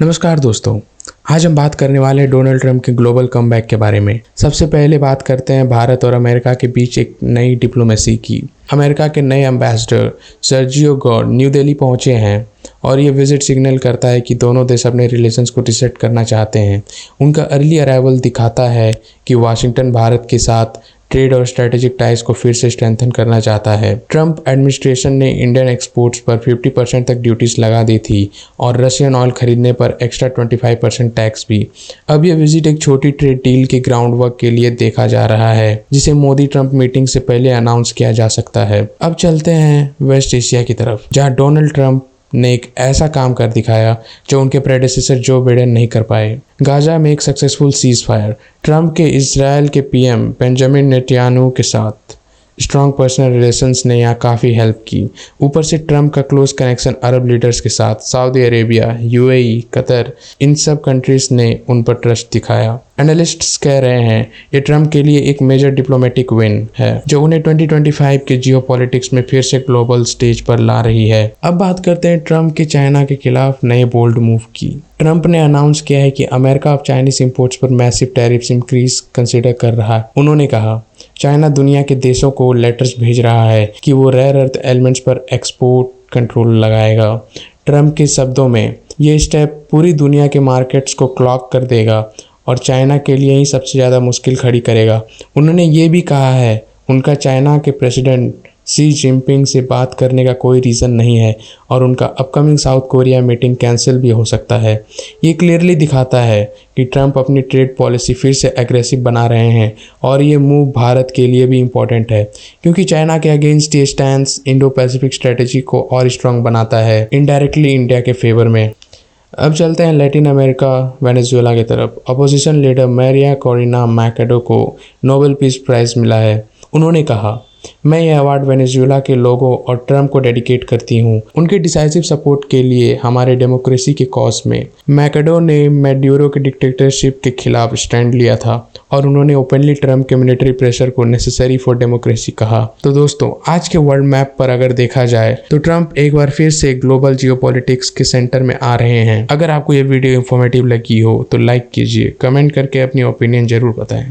नमस्कार दोस्तों, आज हम बात करने वाले हैं डोनाल्ड ट्रंप के ग्लोबल कमबैक के बारे में। सबसे पहले बात करते हैं भारत और अमेरिका के बीच एक नई डिप्लोमेसी की। अमेरिका के नए ambassador Sergio God new Delhi पहुंचे हैं और ये विजिट सिग्नल करता है कि दोनों देश अपने रिलेशंस को रीसेट करना चाहते हैं। उनका अर्ली अराइवल दिखाता है कि वाशिंगटन भारत के साथ ट्रेड और स्ट्रेटेजिक टाइज को फिर से स्ट्रेंथन करना चाहता है। ट्रंप एडमिनिस्ट्रेशन ने इंडियन एक्सपोर्ट्स पर 50% तक ड्यूटीज लगा दी थी और रशियन ऑयल खरीदने पर एक्स्ट्रा 25% टैक्स भी। अब यह विजिट एक छोटी ट्रेड डील के ग्राउंड वर्क के लिए देखा जा रहा है, जिसे मोदी ट्रंप मीटिंग से पहले अनाउंस किया जा सकता है। अब चलते हैं वेस्ट एशिया की तरफ, जहां डोनाल्ड ट्रंप ने एक ऐसा काम कर दिखाया जो उनके प्रेडेसेसर जो बाइडेन नहीं कर पाए। गाजा में एक सक्सेसफुल सीज फायर। ट्रंप के इजराइल के पीएम बेंजामिन नेतन्याहू के साथ स्ट्रॉन्ग पर्सनल रिलेशंस ने यहाँ काफ़ी हेल्प की। ऊपर से ट्रंप का क्लोज कनेक्शन अरब लीडर्स के साथ, सऊदी अरेबिया, यूएई, कतर, इन सब कंट्रीज ने उन पर ट्रस्ट दिखाया। एनालिस्ट्स कह रहे हैं ये ट्रंप के लिए एक मेजर डिप्लोमेटिक विन है जो उन्हें 2025 के जियोपॉलिटिक्स में फिर से ग्लोबल स्टेज पर ला रही है। अब बात करते हैं ट्रंप के चाइना के खिलाफ नए बोल्ड मूव की। ट्रंप ने अनाउंस किया है कि अमेरिका अब चाइनीज इंपोर्ट्स पर मैसिव टैरिफ्स इंक्रीज कंसिडर कर रहा है। उन्होंने कहा चाइना दुनिया के देशों को लेटर्स भेज रहा है कि वो रेयर अर्थ एलिमेंट्स पर एक्सपोर्ट कंट्रोल लगाएगा। ट्रंप के शब्दों में ये स्टेप पूरी दुनिया के मार्केट्स को क्लॉग कर देगा और चाइना के लिए ही सबसे ज़्यादा मुश्किल खड़ी करेगा। उन्होंने ये भी कहा है उनका चाइना के प्रेसिडेंट शी जिनपिंग से बात करने का कोई रीज़न नहीं है और उनका upcoming south Korea meeting cancel भी हो सकता है। ये क्लियरली दिखाता है कि ट्रंप अपनी ट्रेड पॉलिसी फिर से एग्रेसिव बना रहे हैं और ये मूव भारत के लिए भी इम्पोर्टेंट है क्योंकि चाइना के अगेंस्ट ये स्टैंस इंडो पैसिफिक स्ट्रेटेजी को और स्ट्रांग बनाता है, इनडायरेक्टली इंडिया के फेवर में। अब चलते हैं लैटिन अमेरिका वेनेजुएला की तरफ। अपोजिशन लीडर मैरिया कोरिना मैकेडो को नोबेल पीस प्राइज़ मिला है। उन्होंने कहा मैं ये अवार्ड वेनेजुएला के लोगों और ट्रंप को डेडिकेट करती हूँ उनके डिसाइसिव सपोर्ट के लिए हमारे डेमोक्रेसी के कॉज में। मैकेडो ने मैड्यूरो के डिक्टेटरशिप के खिलाफ स्टैंड लिया था और उन्होंने ओपनली ट्रंप के मिलिट्री प्रेशर को नेसेसरी फॉर डेमोक्रेसी कहा। तो दोस्तों, आज के वर्ल्ड मैप पर अगर देखा जाए तो ट्रंप एक बार फिर से ग्लोबल जियोपॉलिटिक्स के सेंटर में आ रहे हैं। अगर आपको ये वीडियो इन्फॉर्मेटिव लगी हो तो लाइक कीजिए, कमेंट करके अपनी ओपिनियन जरूर बताएं।